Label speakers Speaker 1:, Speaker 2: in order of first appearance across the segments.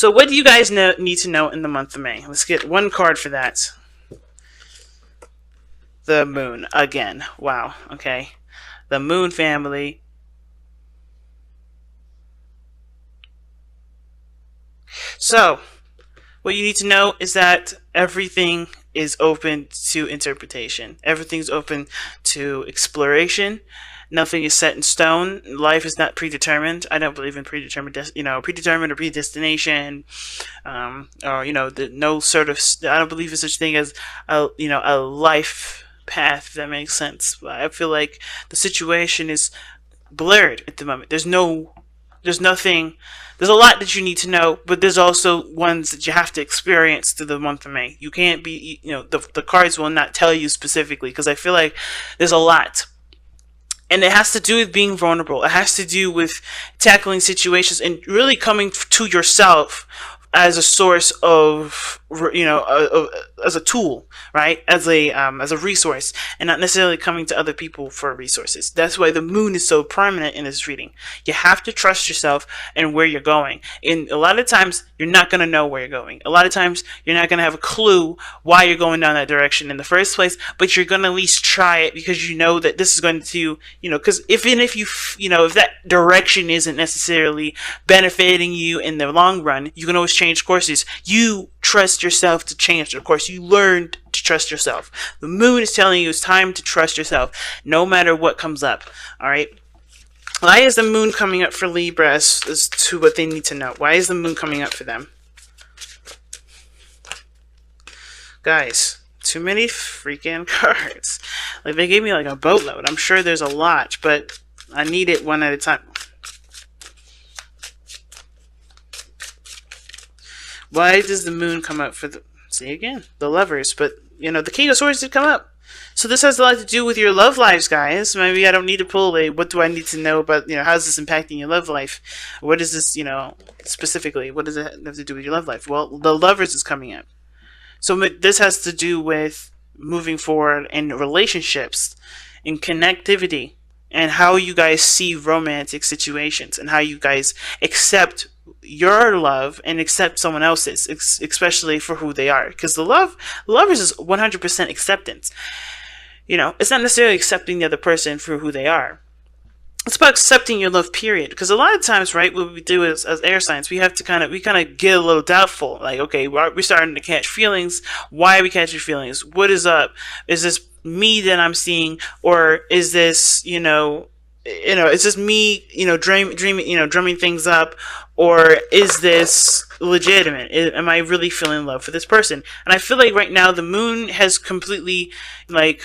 Speaker 1: So what do you guys need to know in the month of May? Let's get one card for that. The moon again. Wow. Okay. The moon family. So, what you need to know is that everything is open to interpretation. Everything's open to exploration. Nothing is set in stone. Life is not predetermined. I don't believe in predetermined, predetermined or predestination, or no sort of. I don't believe in such thing as a life path. If that makes sense. I feel like the situation is blurred at the moment. There's nothing. There's a lot that you need to know, but there's also ones that you have to experience through the month of May. You can't be, the cards will not tell you specifically, because I feel like there's a lot. And it has to do with being vulnerable. It has to do with tackling situations and really coming to yourself as a source of, as a tool, right? As a resource, and not necessarily coming to other people for resources. That's why the moon is so prominent in this reading. You have to trust yourself and where you're going. And a lot of times, you're not going to know where you're going. A lot of times, you're not going to have a clue why you're going down that direction in the first place, but you're going to at least try it, because you know that this is going to, because if that direction isn't necessarily benefiting you in the long run, you can always change courses. You trust yourself to change the course. You learned to trust yourself. The moon is telling you it's time to trust yourself, no matter what comes up. All right. Why is the moon coming up for Libra as to what they need to know? Why is the moon coming up for them? Guys, too many freaking cards. Like, they gave me like a boatload. I'm sure there's a lot, but I need it one at a time. Why does the moon come up for the... See again, the Lovers. But, the King of Swords did come up. So this has a lot to do with your love lives, guys. Maybe I don't need to pull a, what do I need to know about, how's this impacting your love life? What is this, specifically? What does it have to do with your love life? Well, the Lovers is coming up. So this has to do with moving forward in relationships, in connectivity, and how you guys see romantic situations, and how you guys accept your love and accept someone else's, especially for who they are. Because the Lovers is 100% acceptance. It's not necessarily accepting the other person for who they are. It's about accepting your love, period. Because a lot of times, right, what we do as air signs, we have to kind of get a little doubtful. Like, okay, we're starting to catch feelings. Why are we catching feelings? What is up? Is this me that I'm seeing, or is this, is this me, drumming things up, or is this legitimate? Am I really feeling love for this person? And I feel like right now the moon has completely, I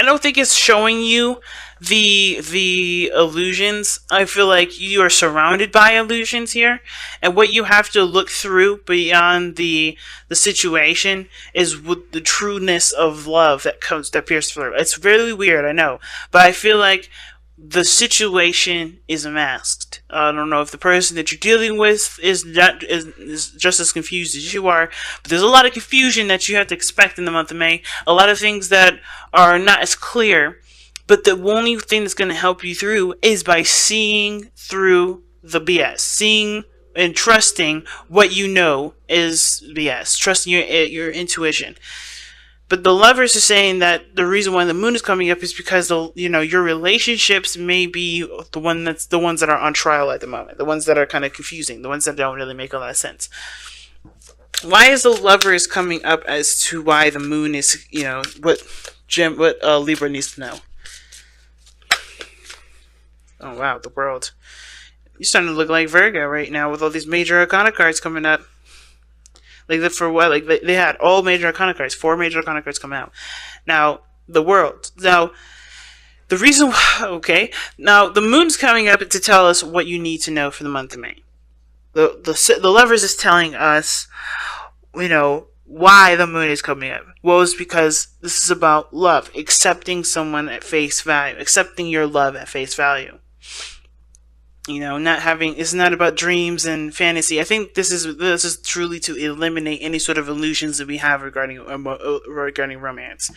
Speaker 1: don't think it's showing you the illusions. I feel like you are surrounded by illusions here, and what you have to look through beyond the situation is with the trueness of love that pierces through. It's really weird, I know, but I feel like the situation is masked. I don't know if the person that you're dealing with is just as confused as you are, but there's a lot of confusion that you have to expect in the month of May. A lot of things that are not as clear, but the only thing that's going to help you through is by seeing through the BS, seeing and trusting what you know is BS, trusting your intuition. But the Lovers are saying that the reason why the moon is coming up is because your relationships may be the ones that are on trial at the moment, the ones that are kind of confusing, the ones that don't really make a lot of sense. Why is the Lovers coming up as to why the moon is, what Libra needs to know? Oh wow, the World. You're starting to look like Virgo right now with all these major arcana cards coming up. For what? They had all major arcana cards, 4 major arcana cards coming out. Now, the World. Now, the reason, okay. Now, the moon's coming up to tell us what you need to know for the month of May. The Lovers is telling us, why the moon is coming up. Well, it's because this is about love, accepting someone at face value, accepting your love at face value. You know, not having, it's not about dreams and fantasy. I think this is truly to eliminate any sort of illusions that we have regarding romance,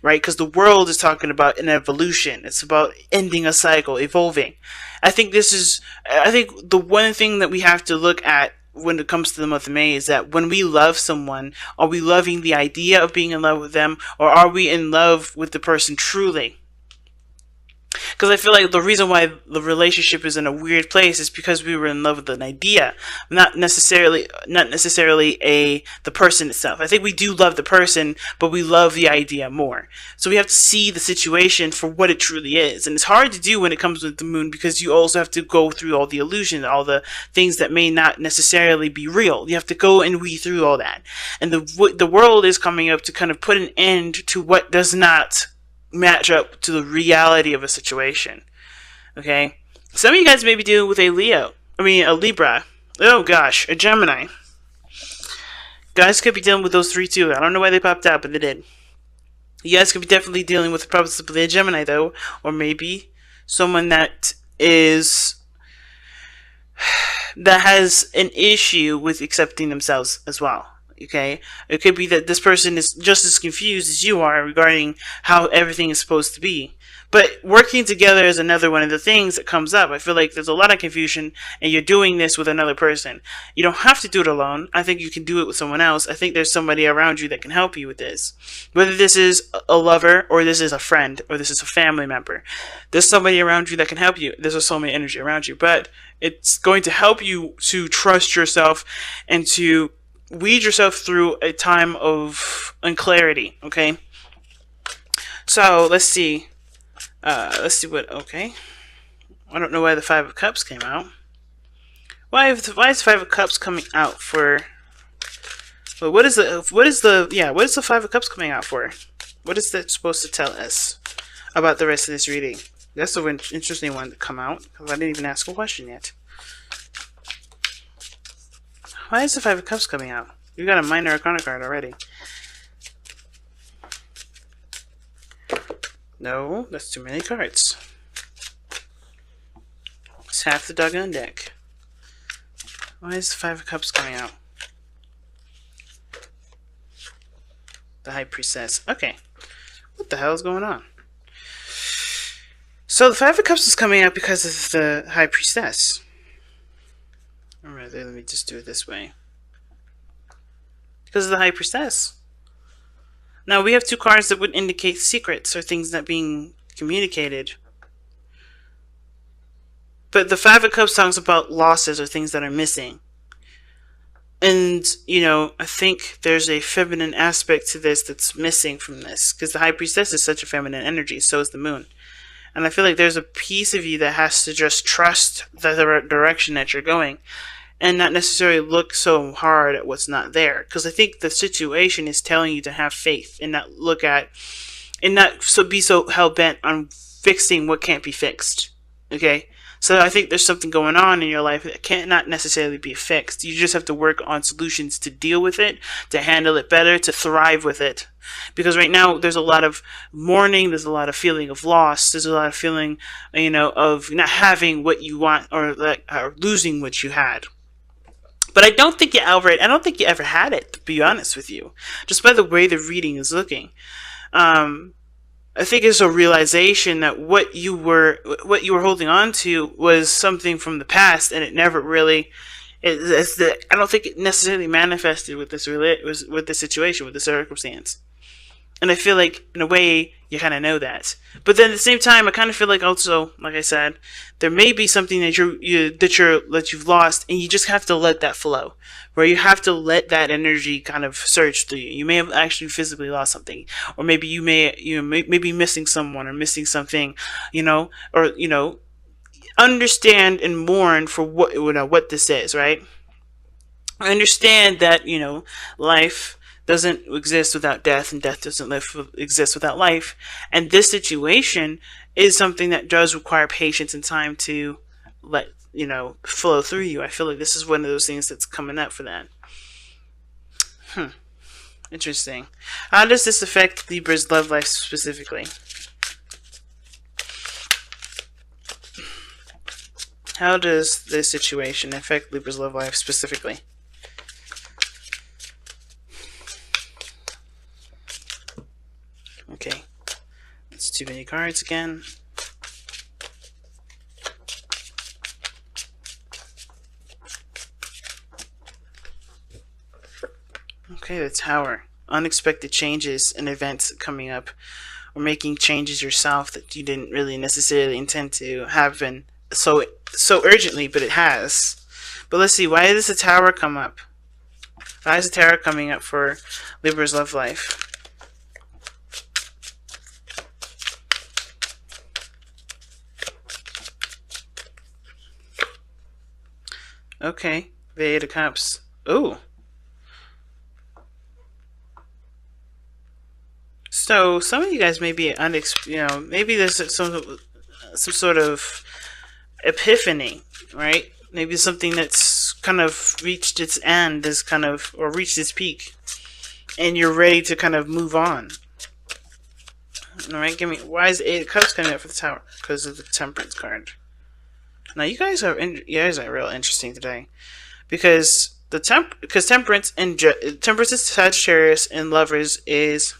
Speaker 1: right? Because the world is talking about an evolution. It's about ending a cycle, evolving. I think the one thing that we have to look at when it comes to the month of May is that when we love someone, are we loving the idea of being in love with them, or are we in love with the person truly? Because I feel like the reason why the relationship is in a weird place is because we were in love with an idea, not necessarily a the person itself. I think we do love the person, but we love the idea more. So we have to see the situation for what it truly is, and it's hard to do when it comes with the moon because you also have to go through all the illusions, all the things that may not necessarily be real. You have to go and weed through all that, and the world is coming up to kind of put an end to what does not match up to the reality of a situation. Okay? Some of you guys may be dealing with a Libra. Oh gosh, a Gemini. Guys could be dealing with those three too. I don't know why they popped out, but they did. You guys could be definitely dealing with probably a Gemini though, or maybe someone that has an issue with accepting themselves as well. Okay, it could be that this person is just as confused as you are regarding how everything is supposed to be. But working together is another one of the things that comes up. I feel like there's a lot of confusion, and you're doing this with another person. You don't have to do it alone. I think you can do it with someone else. I think there's somebody around you that can help you with this. Whether this is a lover, or this is a friend, or this is a family member, there's somebody around you that can help you. There's a soulmate energy around you, but it's going to help you to trust yourself and to weed yourself through a time of unclarity. Okay, so let's see what. Okay, I don't know why the Five of Cups came out. Why is the Five of Cups coming out for? Well, what is the Five of Cups coming out for? What is that supposed to tell us about the rest of this reading? That's an interesting one to come out, because I didn't even ask a question yet. Why is the Five of Cups coming out? You got a minor arcana card already. No, that's too many cards. It's half the doggone deck. Why is the Five of Cups coming out? The High Priestess. Okay. What the hell is going on? So the Five of Cups is coming out because of the High Priestess. Alright, let me just do it this way. Because of the High Priestess. Now, we have two cards that would indicate secrets or things not being communicated. But the Five of Cups talks about losses or things that are missing. And, you know, I think there's a feminine aspect to this that's missing from this. Because the High Priestess is such a feminine energy, so is the Moon. And I feel like there's a piece of you that has to just trust the direction that you're going, and not necessarily look so hard at what's not there. Because I think the situation is telling you to have faith and not be so hell-bent on fixing what can't be fixed. Okay? So I think there's something going on in your life that cannot necessarily be fixed. You just have to work on solutions to deal with it, to handle it better, to thrive with it. Because right now there's a lot of mourning, there's a lot of feeling of loss, there's a lot of feeling, you know, of not having what you want, or losing what you had. But I don't think you ever had it, to be honest with you. Just by the way the reading is looking. I think it's a realization that what you were holding on to was something from the past, and it never really. I don't think it necessarily manifested with this situation, with the circumstance. And I feel like, in a way, you kind of know that. But then at the same time, I kind of feel like also, like I said, there may be something that you've lost, and you just have to let that flow. Where you have to let that energy kind of surge through you. You may have actually physically lost something, or maybe you may be missing someone or missing something, understand and mourn for what this is, right? I understand that life doesn't exist without death, and death doesn't exist without life. And this situation is something that does require patience and time to let flow through you. I feel like this is one of those things that's coming up for that. Interesting. How does this affect Libra's love life specifically? How does this situation affect Libra's love life specifically? Okay, it's too many cards again. Okay, the Tower. Unexpected changes and events coming up, or making changes yourself that you didn't really necessarily intend to happen so urgently, but it has. But let's see, why does the Tower come up? Why is the Tower coming up for Libra's love life? Okay, the Eight of Cups. Ooh. So some of you guys may be maybe there's some sort of epiphany, right? Maybe something that's kind of reached its end, is kind of, or reached its peak, and you're ready to kind of move on. All right, give me, why is the Eight of Cups coming up for the Tower? Because of the Temperance card. Now you guys are real interesting today, because Temperance and Temperance is Sagittarius and Lovers is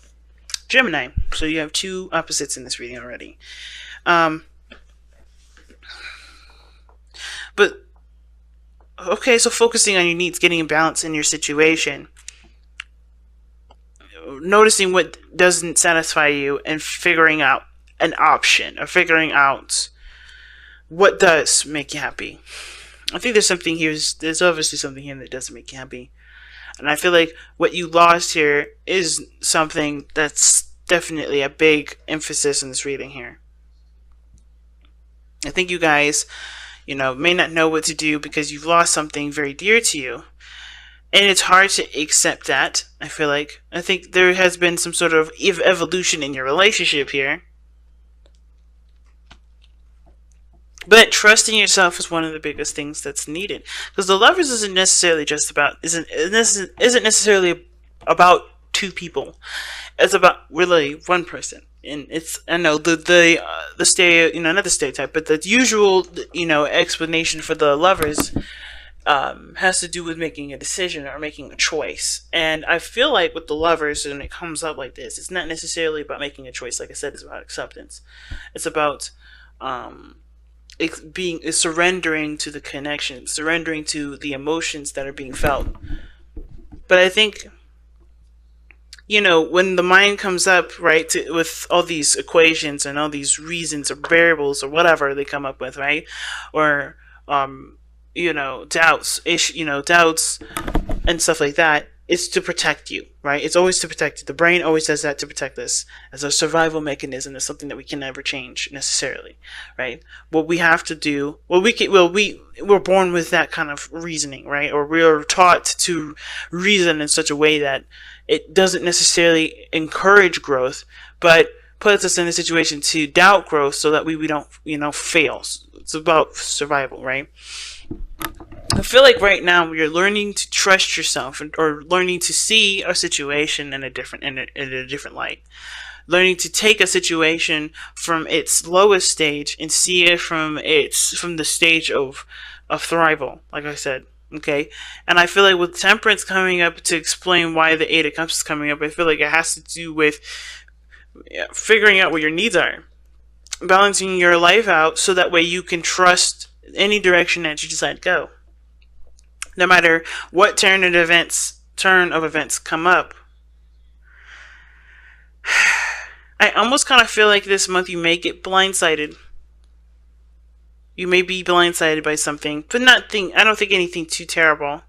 Speaker 1: Gemini. So you have two opposites in this reading already. But okay, so focusing on your needs, getting a balance in your situation, noticing what doesn't satisfy you, and figuring out an option, or figuring out what does make you happy. I think there's something here. There's obviously something here that doesn't make you happy, and I feel like what you lost here is something that's definitely a big emphasis in this reading here. I think you guys, may not know what to do because you've lost something very dear to you, and it's hard to accept that. I think there has been some sort of evolution in your relationship here. But trusting yourself is one of the biggest things that's needed, because the Lovers isn't necessarily about two people. It's about really one person, and it's, I know the not the stereotype, but the usual explanation for the Lovers has to do with making a decision or making a choice. And I feel like with the Lovers, when it comes up like this, it's not necessarily about making a choice. Like I said, it's about acceptance. It's about it's surrendering to the connection, surrendering to the emotions that are being felt. But I think, when the mind comes up, right, with all these equations and all these reasons or variables or whatever they come up with, right, or doubts, doubts and stuff like that, it's to protect you, right? It's always to protect you. The brain always does that to protect us as a survival mechanism. It's something that we can never change necessarily, right? What we have to do, we're born with that kind of reasoning, right? Or we're taught to reason in such a way that it doesn't necessarily encourage growth, but puts us in a situation to doubt growth so that we don't, fail. It's about survival, right? I feel like right now you're learning to trust yourself, or learning to see a situation in a different light. Learning to take a situation from its lowest stage and see it from the stage of thrival, like I said. Okay, and I feel like with Temperance coming up to explain why the Eight of Cups is coming up, I feel like it has to do with figuring out what your needs are, balancing your life out so that way you can trust any direction that you decide to go. No matter what turn of events come up. I almost kind of feel like this month you may get blindsided. You may be blindsided by something, but I don't think anything too terrible.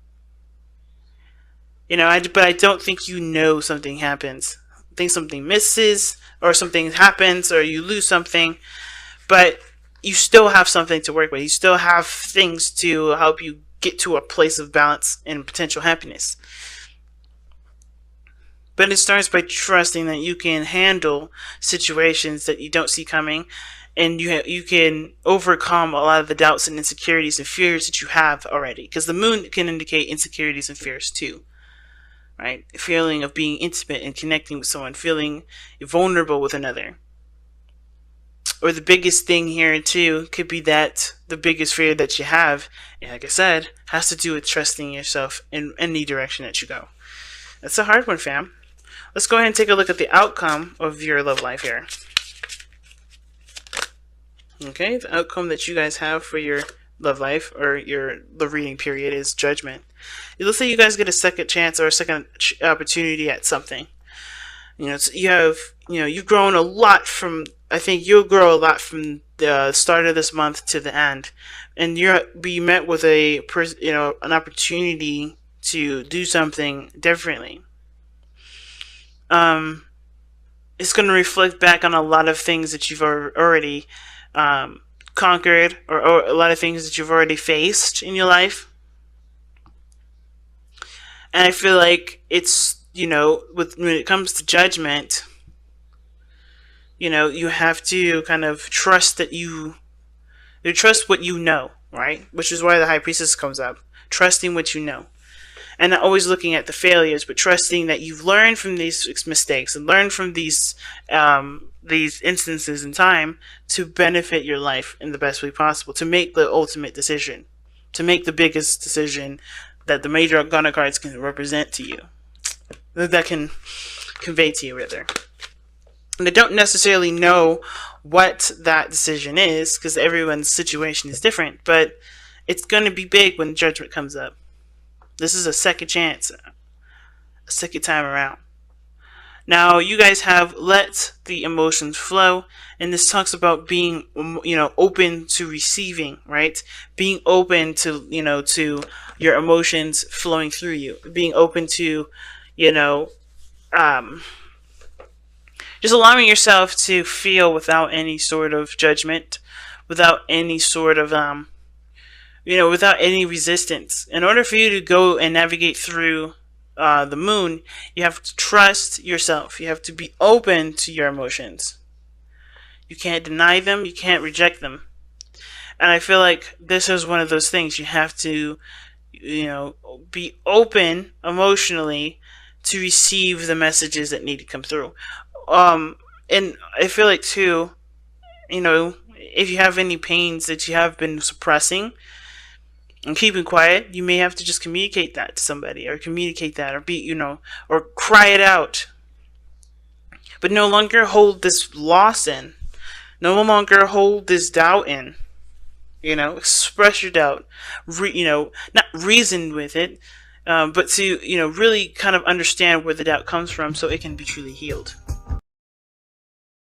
Speaker 1: But I don't think something happens. I think something misses, or something happens, or you lose something, but you still have something to work with. You still have things to help you get to a place of balance and potential happiness. But it starts by trusting that you can handle situations that you don't see coming, and you can overcome a lot of the doubts and insecurities and fears that you have already. Because the moon can indicate insecurities and fears too, right? A feeling of being intimate and connecting with someone, feeling vulnerable with another. or the biggest thing here too could be that the biggest fear that you have, and like I said, has to do with trusting yourself in any direction that you go. That's a hard one, fam. Let's go ahead and take a look at the outcome of your love life here. Okay, the outcome that you guys have for your love life or the reading period is Judgment. It looks like you guys get a second chance or a second opportunity at something. You've grown a lot from, I think you'll grow a lot from the start of this month to the end, and you'll be met with an opportunity to do something differently. It's going to reflect back on a lot of things that you've already conquered, or a lot of things that you've already faced in your life. And I feel like it's, when it comes to Judgment, you have to kind of trust that you trust what you know, right? Which is why the High Priestess comes up. Trusting what you know. And not always looking at the failures, but trusting that you've learned from these mistakes and learned from these instances in time to benefit your life in the best way possible, to make the ultimate decision, to make the biggest decision that the major arcana cards can represent to you, that can convey to you, rather. And I don't necessarily know what that decision is, because everyone's situation is different, but it's going to be big when Judgment comes up. This is a second chance, a second time around. Now, you guys have let the emotions flow, and this talks about being, open to receiving, right? Being open to, to your emotions flowing through you. Being open to, just allowing yourself to feel without any sort of judgment, without any sort of, without any resistance. In order for you to go and navigate through the moon, you have to trust yourself. You have to be open to your emotions. You can't deny them. You can't reject them. And I feel like this is one of those things. You have to, be open emotionally to receive the messages that need to come through. And I feel like too, if you have any pains that you have been suppressing and keeping quiet, you may have to just communicate that to somebody, or communicate that, or or cry it out. But no longer hold this loss in. No longer hold this doubt in. Express your doubt. Not reason with it, but to, really kind of understand where the doubt comes from so it can be truly healed.